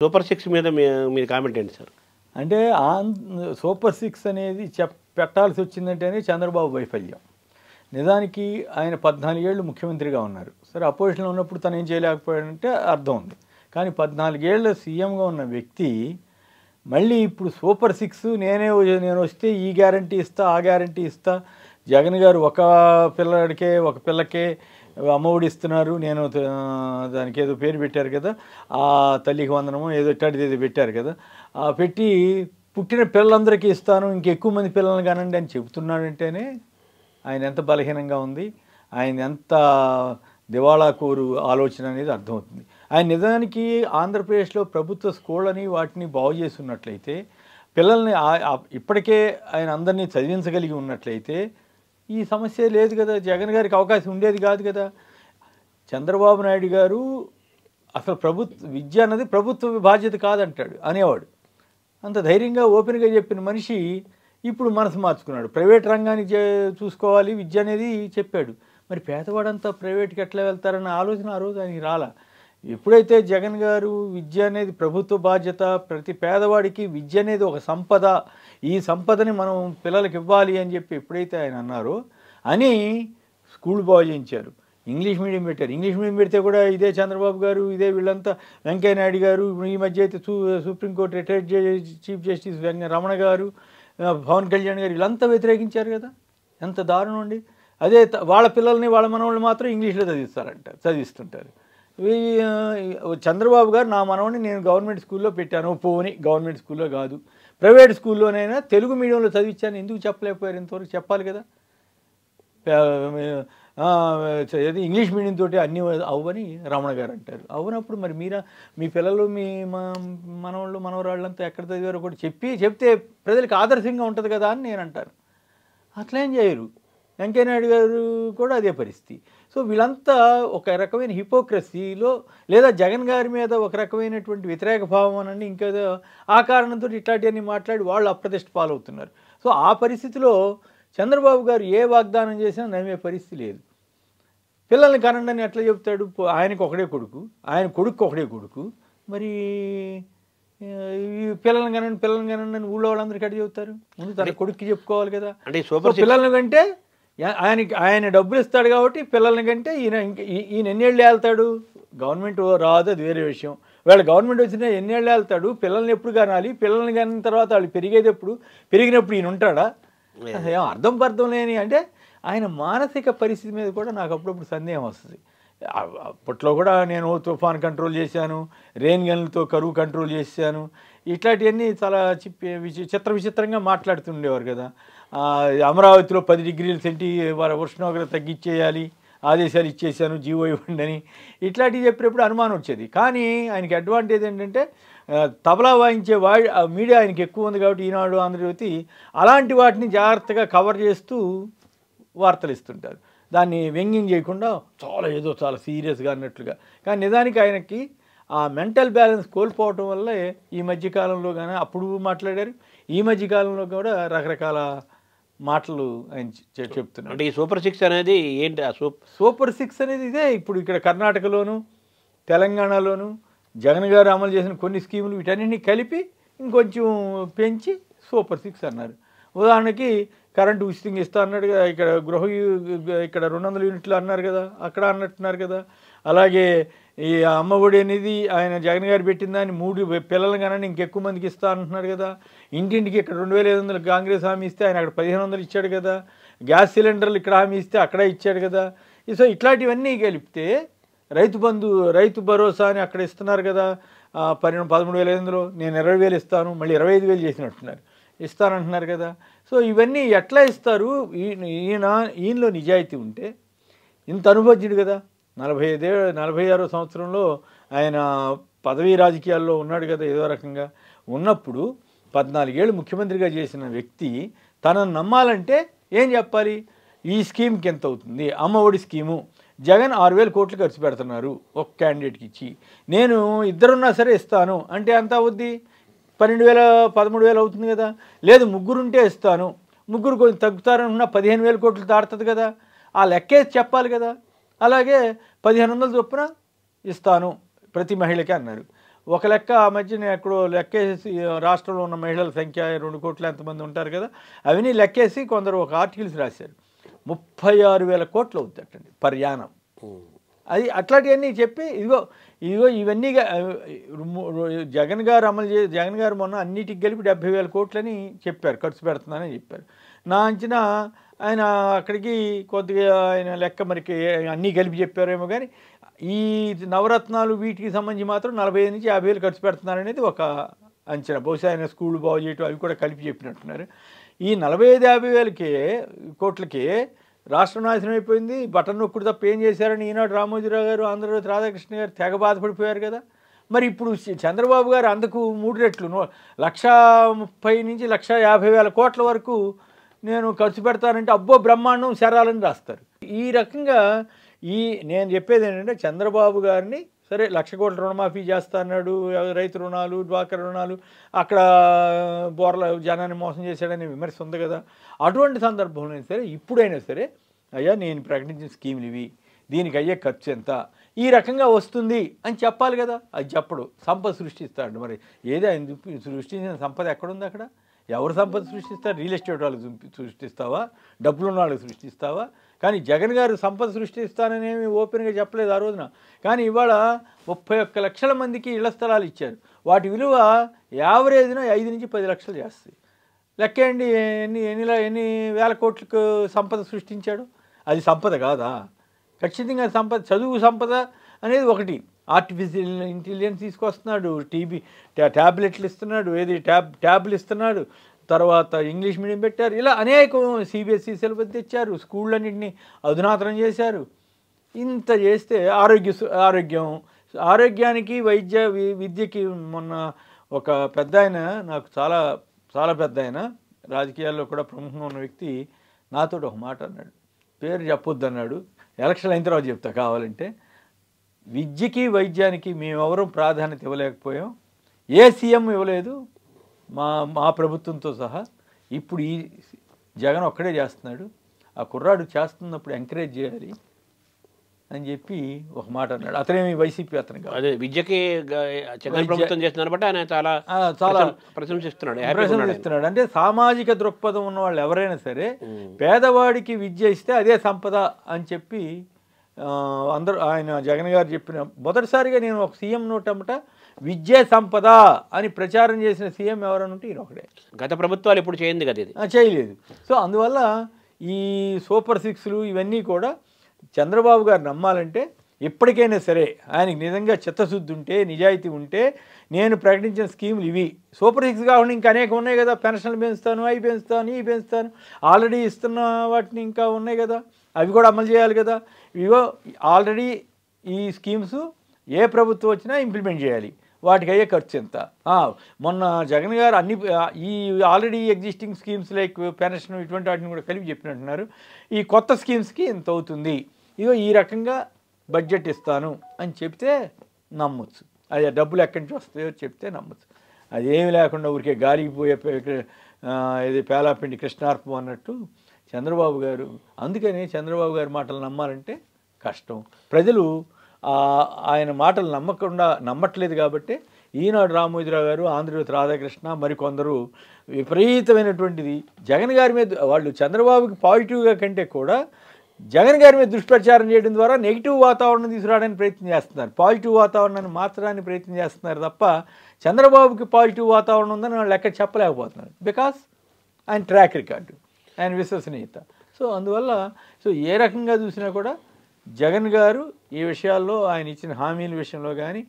Super 6 మీద మీ comment ఏంటి sir? అంటే సూపర్ 6 అనేది పెట్టాల్సి వచ్చిందంటేనే చంద్రబాబు వైఫల్యం. నిజానికి ఆయన 14 ఏళ్ళు ముఖ్యమంత్రిగా ఉన్నారు. సరే అపోజిషన్లో ఉన్నప్పుడు తను ఏం చేయలేకపోయాడంటే అర్థం ఉంది. కానీ 14 ఏళ్ళ సీఎంగా ఉన్న వ్యక్తి మళ్ళీ ఇప్పుడు సూపర్ 6 నేను వస్తే ఈ గ్యారంటీ ఇస్తా, ఆ గ్యారంటీ ఇస్తా, జగన్ గారు ఒక పిల్లకే అమ్మఒడి ఇస్తున్నారు, నేను దానికి ఏదో పేరు పెట్టారు కదా, ఆ తల్లికి వందనమో ఏదో ఇట్లాంటిది ఏదో పెట్టారు కదా, పెట్టి పుట్టిన పిల్లలందరికీ ఇస్తాను, ఇంకెక్కువ మంది పిల్లల్ని కానండి అని చెబుతున్నాడంటేనే ఆయన ఎంత బలహీనంగా ఉంది, ఆయన ఎంత దివాళా కోరు ఆలోచన అనేది అర్థమవుతుంది. ఆయన నిజానికి ఆంధ్రప్రదేశ్లో ప్రభుత్వ స్కూళ్ళని వాటిని బాగు చేసి ఉన్నట్లయితే, పిల్లల్ని ఇప్పటికే ఆయన అందరినీ చదివించగలిగి ఉన్నట్లయితే ఈ సమస్య లేదు కదా, జగన్ గారికి అవకాశం ఉండేది కాదు కదా. చంద్రబాబు నాయుడు గారు అసలు విద్య అన్నది ప్రభుత్వ బాధ్యత కాదంటాడు అనేవాడు. అంత ధైర్యంగా ఓపెన్గా చెప్పిన మనిషి ఇప్పుడు మనసు మార్చుకున్నాడు. ప్రైవేట్ రంగాన్ని చూసుకోవాలి విద్య అనేది చెప్పాడు. మరి పేదవాడంతా ప్రైవేట్కి ఎట్లా వెళ్తారన్న ఆలోచన ఆ రోజు ఆయనకి రాలా. ఎప్పుడైతే జగన్ గారు విద్య అనేది ప్రభుత్వ బాధ్యత, ప్రతి పేదవాడికి విద్య అనేది ఒక సంపద, ఈ సంపదని మనం పిల్లలకి ఇవ్వాలి అని చెప్పి ఎప్పుడైతే ఆయన అన్నారో అని స్కూల్ బాగు చేయించారు, ఇంగ్లీష్ మీడియం పెట్టారు. ఇంగ్లీష్ మీడియం పెడితే కూడా ఇదే చంద్రబాబు గారు, ఇదే వీళ్ళంతా, వెంకయ్య నాయుడు గారు, ఈ మధ్య అయితే supreme court retired chief justice Ramana గారు, పవన్ కళ్యాణ్ గారు వీళ్ళంతా వ్యతిరేకించారు కదా. ఎంత దారుణం అండి. అదే వాళ్ళ పిల్లల్ని వాళ్ళ మనవాళ్ళు మాత్రం ఇంగ్లీష్లో చదివిస్తుంటారు. చంద్రబాబు గారు నా మనవని నేను గవర్నమెంట్ స్కూల్లో పెట్టాను, పోని గవర్నమెంట్ స్కూల్లో కాదు ప్రైవేట్ స్కూల్లోనైనా తెలుగు మీడియంలో చదివించాను, ఎందుకు చెప్పలేకపోయారు? ఇంతవరకు చెప్పాలి కదా. అది ఇంగ్లీష్ మీడియం తోటి అన్నీ అవ్వని రమణ గారు అంటారు. అవునప్పుడు మరి మీ పిల్లలు మీ మనవాళ్ళు మనవరాళ్ళంతా ఎక్కడ చదివారో కూడా చెప్తే ప్రజలకు ఆదర్శంగా ఉంటుంది కదా అని నేను అంటాను. అట్లేం చేయరు. వెంకయ్య నాయుడు గారు కూడా అదే పరిస్థితి. సో వీళ్ళంతా ఒక రకమైన హిపోక్రసీలో, లేదా జగన్ గారి మీద ఒక రకమైనటువంటి వ్యతిరేక భావం అనండి, ఇంకేదో ఆ కారణంతో ఇట్లాంటివన్నీ మాట్లాడి వాళ్ళు అప్రతిష్ట పాలవుతున్నారు. సో ఆ పరిస్థితిలో చంద్రబాబు గారు ఏ వాగ్దానం చేసినా నమ్మే పరిస్థితి లేదు. పిల్లల్ని కనండి అని ఎట్లా చెప్తాడు? ఆయనకు ఒకడే కొడుకు, ఆయన కొడుకు ఒకడే కొడుకు, మరి ఈ పిల్లల్ని కనండి అని ఊళ్ళో వాళ్ళందరికీ అడిగి చెబుతారు. ముందు తన కొడుక్కి చెప్పుకోవాలి కదా. అంటే పిల్లల్ని కంటే ఆయన డబ్బులు ఇస్తాడు కాబట్టి పిల్లల్ని కంటే ఈయన ఎన్నేళ్ళు వెళ్తాడు? గవర్నమెంట్ రాదు, అది వేరే విషయం. వీళ్ళ గవర్నమెంట్ వచ్చినా ఎన్నేళ్ళు వెళ్తాడు? పిల్లల్ని ఎప్పుడు కనాలి? పిల్లల్ని కనిన తర్వాత వాళ్ళు పెరిగేది ఎప్పుడు? పెరిగినప్పుడు ఈయన ఉంటాడా? ఏం అర్థం లేని. అంటే ఆయన మానసిక పరిస్థితి మీద కూడా నాకు అప్పుడప్పుడు సందేహం వస్తుంది. అప్పట్లో కూడా నేను తుఫాన్ కంట్రోల్ చేశాను, రెయిన్ గన్లతో కరువు కంట్రోల్ చేశాను, ఇట్లాంటివన్నీ చాలా విచిత్రంగా మాట్లాడుతుండేవారు కదా. అమరావతిలో 10 డిగ్రీల ఉష్ణోగ్రత తగ్గించేయాలి, ఆదేశాలు ఇచ్చేసాను, జీవో ఇవ్వండి అని ఇట్లాంటివి చెప్పినప్పుడు అనుమానం వచ్చేది. కానీ ఆయనకి అడ్వాంటేజ్ ఏంటంటే తబలా వాయించే మీడియా ఆయనకి ఎక్కువ ఉంది కాబట్టి ఈనాడు, ఆంధ్రజ్యోతి అలాంటి వాటిని జాగ్రత్తగా కవర్ చేస్తూ వార్తలు ఇస్తుంటారు. దాన్ని వ్యంగ్యం చేయకుండా చాలా సీరియస్గా అన్నట్లుగా. కానీ నిజానికి ఆయనకి ఆ మెంటల్ బ్యాలెన్స్ కోల్పోవటం వల్లే ఈ మధ్యకాలంలో కానీ అప్పుడు మాట్లాడారు, ఈ మధ్యకాలంలో కూడా రకరకాల మాటలు ఆయన చెప్తున్నారు. అంటే ఈ సూపర్ 6 అనేది ఏంటి? సూపర్ 6 అనేది ఇదే. ఇప్పుడు ఇక్కడ కర్ణాటకలోను తెలంగాణలోను జగన్ గారు అమలు చేసిన కొన్ని స్కీములు వీటన్నింటినీ కలిపి ఇంకొంచెం పెంచి సూపర్ 6 అన్నారు. ఉదాహరణకి కరెంటు ఉచితంగా ఇస్తా అన్నాడు కదా, ఇక్కడ 200 యూనిట్లు అన్నారు కదా, అక్కడ అన్నట్టున్నారు కదా. అలాగే ఈ అమ్మఒడి అనేది ఆయన జగన్ గారు పెట్టిన దాన్ని 3 పిల్లలు కానీ ఇంకెక్కువ మందికి ఇస్తా అంటున్నాడు కదా. ఇంటింటికి ఇక్కడ 2500 కాంగ్రెస్ హామీ ఇస్తే ఆయన అక్కడ 1500 ఇచ్చాడు కదా. గ్యాస్ సిలిండర్లు ఇక్కడ హామీ ఇస్తే అక్కడ ఇచ్చాడు కదా. సో ఇట్లాంటివన్నీ కలిపితే రైతు భరోసా అని అక్కడ ఇస్తున్నారు కదా, 13,500 నేను 20,000 ఇస్తాను, మళ్ళీ 25,000 చేసినట్టున్నారు, ఇస్తానంటున్నారు కదా. సో ఇవన్నీ ఎట్లా ఇస్తారు? ఈయనలో నిజాయితీ ఉంటే, ఇంత అనుభవజ్ఞుడు కదా, 46వ సంవత్సరంలో ఆయన పదవీ రాజకీయాల్లో ఉన్నాడు కదా, ఏదో రకంగా ఉన్నప్పుడు 14 ఏళ్ళు ముఖ్యమంత్రిగా చేసిన వ్యక్తి తనను నమ్మాలంటే ఏం చెప్పాలి? ఈ స్కీమ్కి ఎంత అవుతుంది? అమ్మఒడి స్కీము జగన్ 6,000 కోట్లు ఖర్చు పెడుతున్నారు ఒక క్యాండిడేట్కి ఇచ్చి, నేను ఇద్దరున్నా సరే ఇస్తాను అంటే ఎంత అవుద్ది? 12,000 13,000 అవుతుంది కదా. లేదు ముగ్గురుంటే ఇస్తాను, ముగ్గురు కొంచెం తగ్గుతారనుకున్నా 15,000 కోట్లు దాటుతుంది కదా. ఆ లెక్కేసి చెప్పాలి కదా. అలాగే 1,500 చొప్పున ఇస్తాను ప్రతి మహిళకి అన్నారు. ఒక లెక్క ఆ మధ్య నేను ఎక్కడో లెక్కేసి రాష్ట్రంలో ఉన్న మహిళల సంఖ్య 2 కోట్ల ఎంతమంది ఉంటారు కదా, అవన్నీ లెక్కేసి కొందరు ఒక ఆర్టికల్స్ రాశారు. 36,000 కోట్లు అవుతుందండి పర్యాణం. అది అట్లాంటివన్నీ చెప్పి ఇదిగో ఇదిగో ఇవన్నీ జగన్ గారు మొన్న అన్నిటికి కలిపి 70,000 కోట్లని చెప్పారు, ఖర్చు పెడుతున్నానని చెప్పారు. నా అంచనా ఆయన అక్కడికి కొద్దిగా ఆయన లెక్క మరికి అన్నీ కలిపి చెప్పారేమో, కానీ ఈ నవరత్నాలు వీటికి సంబంధించి మాత్రం 45 నుంచి 50,000 ఖర్చు పెడుతున్నారనేది ఒక అంచనా. బహుశా ఆయన స్కూల్ బాగు చేయటం అవి కూడా కలిపి చెప్పినట్టున్నారు. ఈ 45-50,000 కోట్లకి రాష్ట్రం నాశనం అయిపోయింది, బటన్ నొక్కుడు తప్ప ఏం చేశారని ఈనాడు రామోజీరావు గారు, ఆంధ్రజ్యోతి రాధాకృష్ణ గారు తెగ బాధపడిపోయారు కదా. మరి ఇప్పుడు చంద్రబాబు గారు అందుకు 3 రెట్లు 130,000 నుంచి 150,000 కోట్ల వరకు నేను ఖర్చు పెడతానంటే అబ్బో బ్రహ్మాండం శరాలని రాస్తారు. ఈ రకంగా నేను చెప్పేది ఏంటంటే, చంద్రబాబు గారిని సరే 1,00,000 కోట్ల రుణమాఫీ చేస్తా అన్నాడు, రైతు రుణాలు, డ్వాక్రా రుణాలు, అక్కడ బోర్ల జనాన్ని మోసం చేశాడని విమర్శ ఉంది కదా. అటువంటి సందర్భంలో సరే ఇప్పుడైనా సరే అయ్యా నేను ప్రకటించిన స్కీములు ఇవి, దీనికి అయ్యే ఖర్చు ఎంత, ఈ రకంగా వస్తుంది అని చెప్పాలి కదా. అది చెప్పడు, సంపద సృష్టిస్తాడు. మరి ఏదో ఆయన సృష్టించిన సంపద ఎక్కడుంది అక్కడ? ఎవరు సంపద సృష్టిస్తారు? రియల్ ఎస్టేట్ వాళ్ళకి సృష్టిస్తావా, డబ్బులున్న వాళ్ళకి సృష్టిస్తావా? కానీ జగన్ గారు సంపద సృష్టిస్తాననేమి ఓపెన్గా చెప్పలేదు ఆ రోజున. కానీ ఇవాళ 31 లక్షల మందికి ఇళ్ల స్థలాలు ఇచ్చారు. వాటి విలువ యావరేజ్న 5 నుంచి 10 లక్షలు చేస్తాయి. లెక్కేయండి ఎన్ని వేల కోట్లకు సంపద సృష్టించాడు. అది సంపద కాదా? ఖచ్చితంగా సంపద, చదువు సంపద అనేది ఒకటి. ఆర్టిఫిషియల్ ఇంటెలిజెన్స్ తీసుకొస్తున్నాడు, ట్యాబ్లెట్లు ఇస్తున్నాడు, ట్యాబ్లు ఇస్తున్నాడు, తర్వాత ఇంగ్లీష్ మీడియం పెట్టారు, ఇలా అనేక సిబిఎస్ఈ సిలబస్ తెచ్చారు, స్కూళ్ళన్నింటినీ అధునాతనం చేశారు. ఇంత చేస్తే ఆరోగ్యానికి విద్యకి మొన్న ఒక పెద్ద ఆయన, నాకు చాలా చాలా పెద్ద ఆయన, రాజకీయాల్లో కూడా ప్రముఖంగా ఉన్న వ్యక్తి నాతో ఒక మాట అన్నాడు. పేరు చెప్పొద్దు అన్నాడు, ఎలక్షన్ అయిన తర్వాత చెప్తా కావాలంటే. విద్యకి వైద్యానికి మేమెవరూ ప్రాధాన్యత ఇవ్వలేకపోయాం, ఏ సీఎం ఇవ్వలేదు మా ప్రభుత్వంతో సహా. ఇప్పుడు ఈ జగన్ ఒక్కడే చేస్తున్నాడు, ఆ కుర్రాడు చేస్తున్నప్పుడు ఎంకరేజ్ చేయాలి అని చెప్పి ఒక మాట అన్నాడు. అతనేమి వైసీపీ అతను కాదు. అదే విద్యకి జగన్ ప్రభుత్వం చేస్తున్నారు బట్టి ఆయన చాలా చాలా ప్రశంసిస్తున్నాడు. అంటే సామాజిక దృక్పథం ఉన్న వాళ్ళు ఎవరైనా సరే పేదవాడికి విద్య ఇస్తే అదే సంపద అని చెప్పి అందరూ, ఆయన జగన్ గారు చెప్పిన మొదటిసారిగా నేను ఒక సీఎం నోటమ్మట విద్యే సంపద అని ప్రచారం చేసిన సీఎం ఎవరనుంటే ఈయన ఒకడే. గత ప్రభుత్వాలు ఎప్పుడు చేయింది కదా, ఇది చేయలేదు. సో అందువల్ల ఈ సూపర్ సిక్స్లు ఇవన్నీ కూడా చంద్రబాబు గారు నమ్మాలంటే ఎప్పటికైనా సరే ఆయనకి నిజంగా చిత్తశుద్ధి ఉంటే, నిజాయితీ ఉంటే, నేను ప్రకటించిన స్కీములు ఇవి, సూపర్ సిక్స్ కాకుండా ఇంకా అనేక ఉన్నాయి కదా, పెన్షన్లు పెంచుతాను, అవి పెంచుతాను, ఇవి పెంచుతాను, ఆల్రెడీ ఇస్తున్న వాటిని ఇంకా ఉన్నాయి కదా, అవి కూడా అమలు చేయాలి కదా. ఇవో ఆల్రెడీ ఈ స్కీమ్స్ ఏ ప్రభుత్వం వచ్చినా ఇంప్లిమెంట్ చేయాలి, వాటికి అయ్యే ఖర్చు ఎంత. మొన్న జగన్ గారు అన్ని ఈ already existing schemes like pension ఇటువంటి వాటిని కూడా కలిపి చెప్పినట్టున్నారు. ఈ కొత్త స్కీమ్స్కి ఇంత అవుతుంది, ఇగో ఈ రకంగా బడ్జెట్ ఇస్తాను అని చెప్తే నమ్మొచ్చు. అది డబ్బులు ఎక్కడి నుంచి వస్తాయో చెప్తే నమ్మొచ్చు. అదేమి లేకుండా ఊరికే గాలికి పోయే ఇది పేలాపిండి కృష్ణార్పం అన్నట్టు చంద్రబాబు గారు. అందుకని చంద్రబాబు గారి మాటలు నమ్మాలంటే కష్టం. ప్రజలు ఆయన మాటలు నమ్మట్లేదు కాబట్టి ఈనాడు రామోజీరావు గారు, ఆంధ్రజ్యోతి రాధాకృష్ణ, మరికొందరు విపరీతమైనటువంటిది జగన్ గారి మీద, వాళ్ళు చంద్రబాబుకి పాజిటివ్గా కంటే కూడా జగన్ గారి మీద దుష్ప్రచారం చేయడం ద్వారా నెగిటివ్ వాతావరణం తీసుకురావడానికి ప్రయత్నం చేస్తున్నారు, పాజిటివ్ వాతావరణాన్ని మార్చడానికి ప్రయత్నం చేస్తున్నారు తప్ప చంద్రబాబుకి పాజిటివ్ వాతావరణం ఉందని వాళ్ళు ఎక్కడ చెప్పలేకపోతున్నారు. బికాస్ ఆయన ట్రాక్ రికార్డు, ఆయన విశ్వసనీయత. సో అందువల్ల ఏ రకంగా చూసినా కూడా జగన్ గారు ఈ విషయాల్లో, ఆయన ఇచ్చిన హామీల విషయంలో కానీ,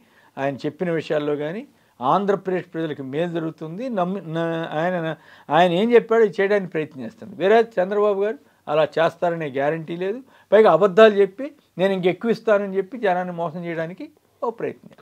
ఆయన చెప్పిన విషయాల్లో కానీ ఆంధ్రప్రదేశ్ ప్రజలకు మేలు జరుగుతుంది. ఆయన ఏం చెప్పాడో చేయడానికి ప్రయత్నం చేస్తాను. వేరే చంద్రబాబు గారు అలా చేస్తారనే గ్యారంటీ లేదు. పైగా అబద్ధాలు చెప్పి నేను ఇంకెక్కువ ఇస్తానని చెప్పి జనాన్ని మోసం చేయడానికి ఓ ప్రయత్నం.